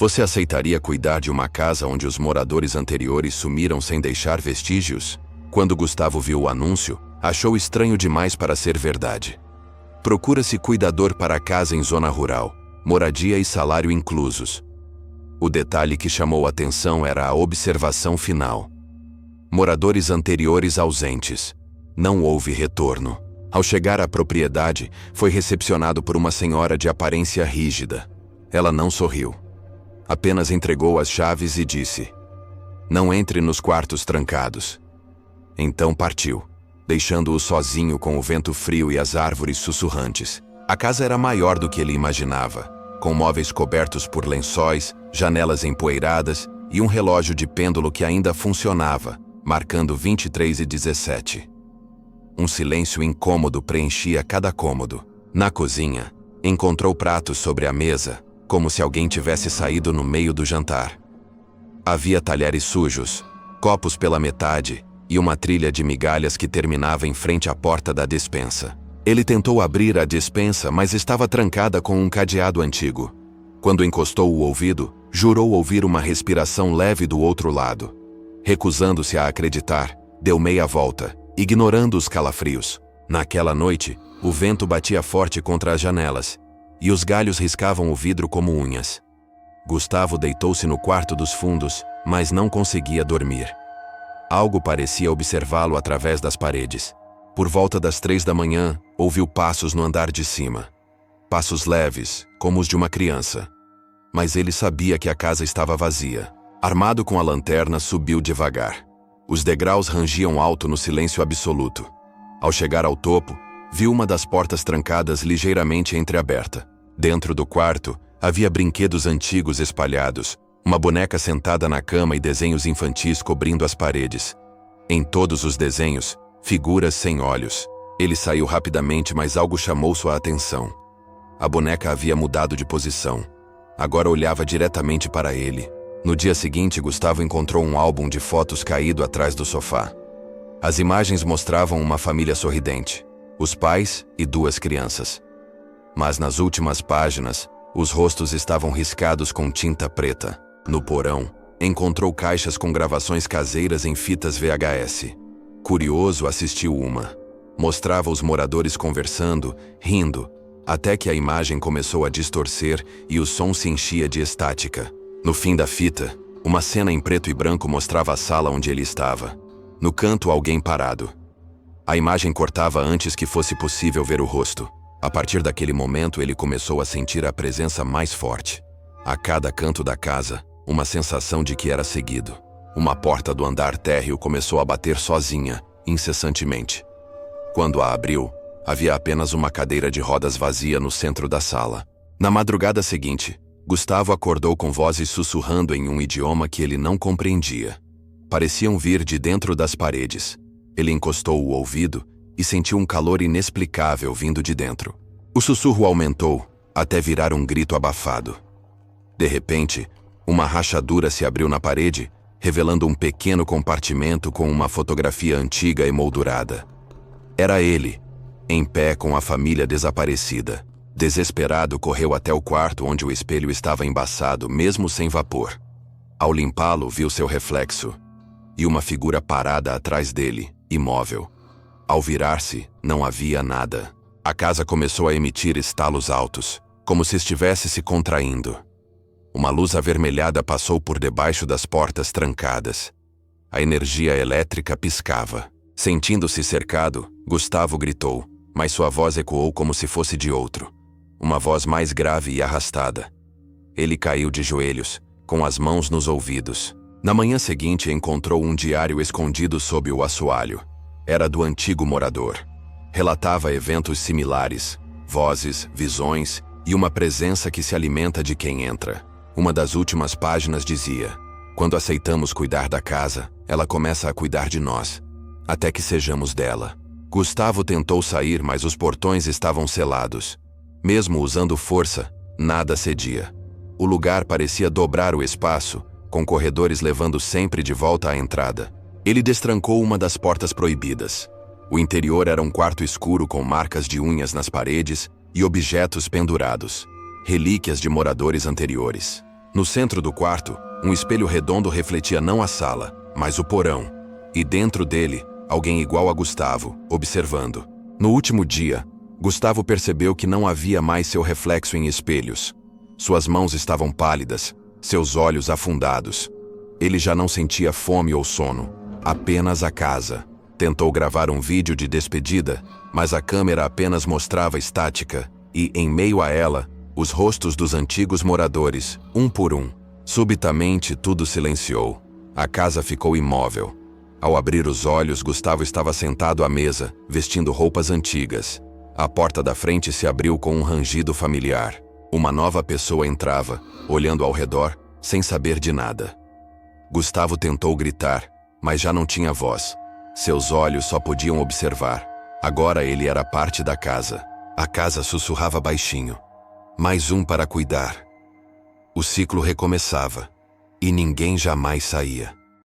Você aceitaria cuidar de uma casa onde os moradores anteriores sumiram sem deixar vestígios? Quando Gustavo viu o anúncio, achou estranho demais para ser verdade. Procura-se cuidador para a casa em zona rural, moradia e salário inclusos. O detalhe que chamou a atenção era a observação final. Moradores anteriores ausentes. Não houve retorno. Ao chegar à propriedade, foi recepcionado por uma senhora de aparência rígida. Ela não sorriu. Apenas entregou as chaves e disse: "Não entre nos quartos trancados." Então partiu, deixando-o sozinho com o vento frio e as árvores sussurrantes. A casa era maior do que ele imaginava, com móveis cobertos por lençóis, janelas empoeiradas e um relógio de pêndulo que ainda funcionava, marcando 23h17. Um silêncio incômodo preenchia cada cômodo. Na cozinha, encontrou pratos sobre a mesa, como se alguém tivesse saído no meio do jantar. Havia talheres sujos, copos pela metade e uma trilha de migalhas que terminava em frente à porta da despensa. Ele tentou abrir a despensa, mas estava trancada com um cadeado antigo. Quando encostou o ouvido, jurou ouvir uma respiração leve do outro lado. Recusando-se a acreditar, deu meia volta, ignorando os calafrios. Naquela noite, o vento batia forte contra as janelas, e os galhos riscavam o vidro como unhas. Gustavo deitou-se no quarto dos fundos, mas não conseguia dormir. Algo parecia observá-lo através das paredes. Por volta das 3 da manhã, ouviu passos no andar de cima. Passos leves, como os de uma criança. Mas ele sabia que a casa estava vazia. Armado com a lanterna, subiu devagar. Os degraus rangiam alto no silêncio absoluto. Ao chegar ao topo, viu uma das portas trancadas ligeiramente entreaberta. Dentro do quarto, havia brinquedos antigos espalhados, uma boneca sentada na cama e desenhos infantis cobrindo as paredes. Em todos os desenhos, figuras sem olhos. Ele saiu rapidamente, mas algo chamou sua atenção. A boneca havia mudado de posição. Agora olhava diretamente para ele. No dia seguinte, Gustavo encontrou um álbum de fotos caído atrás do sofá. As imagens mostravam uma família sorridente, os pais e 2 crianças. Mas nas últimas páginas, os rostos estavam riscados com tinta preta. No porão, encontrou caixas com gravações caseiras em fitas VHS. Curioso, assistiu uma. Mostrava os moradores conversando, rindo, até que a imagem começou a distorcer e o som se enchia de estática. No fim da fita, uma cena em preto e branco mostrava a sala onde ele estava. No canto, alguém parado. A imagem cortava antes que fosse possível ver o rosto. A partir daquele momento, ele começou a sentir a presença mais forte. A cada canto da casa, uma sensação de que era seguido. Uma porta do andar térreo começou a bater sozinha, incessantemente. Quando a abriu, havia apenas uma cadeira de rodas vazia no centro da sala. Na madrugada seguinte, Gustavo acordou com vozes sussurrando em um idioma que ele não compreendia. Pareciam vir de dentro das paredes. Ele encostou o ouvido e sentiu um calor inexplicável vindo de dentro. O sussurro aumentou, até virar um grito abafado. De repente, uma rachadura se abriu na parede, revelando um pequeno compartimento com uma fotografia antiga emoldurada. Era ele, em pé com a família desaparecida. Desesperado, correu até o quarto onde o espelho estava embaçado, mesmo sem vapor. Ao limpá-lo, viu seu reflexo e uma figura parada atrás dele, imóvel. Ao virar-se, não havia nada. A casa começou a emitir estalos altos, como se estivesse se contraindo. Uma luz avermelhada passou por debaixo das portas trancadas. A energia elétrica piscava. Sentindo-se cercado, Gustavo gritou, mas sua voz ecoou como se fosse de outro. Uma voz mais grave e arrastada. Ele caiu de joelhos, com as mãos nos ouvidos. Na manhã seguinte, encontrou um diário escondido sob o assoalho. Era do antigo morador. Relatava eventos similares, vozes, visões e uma presença que se alimenta de quem entra. Uma das últimas páginas dizia: "Quando aceitamos cuidar da casa, ela começa a cuidar de nós, até que sejamos dela." Gustavo tentou sair, mas os portões estavam selados. Mesmo usando força, nada cedia. O lugar parecia dobrar o espaço, com corredores levando sempre de volta à entrada. Ele destrancou uma das portas proibidas. O interior era um quarto escuro com marcas de unhas nas paredes e objetos pendurados, relíquias de moradores anteriores. No centro do quarto, um espelho redondo refletia não a sala, mas o porão. E dentro dele, alguém igual a Gustavo, observando. No último dia, Gustavo percebeu que não havia mais seu reflexo em espelhos. Suas mãos estavam pálidas, seus olhos afundados. Ele já não sentia fome ou sono, apenas a casa. Tentou gravar um vídeo de despedida, mas a câmera apenas mostrava estática, e, em meio a ela, os rostos dos antigos moradores, um por um. Subitamente, tudo silenciou. A casa ficou imóvel. Ao abrir os olhos, Gustavo estava sentado à mesa, vestindo roupas antigas. A porta da frente se abriu com um rangido familiar. Uma nova pessoa entrava, olhando ao redor, sem saber de nada. Gustavo tentou gritar, mas já não tinha voz. Seus olhos só podiam observar. Agora ele era parte da casa. A casa sussurrava baixinho. Mais um para cuidar. O ciclo recomeçava. E ninguém jamais saía.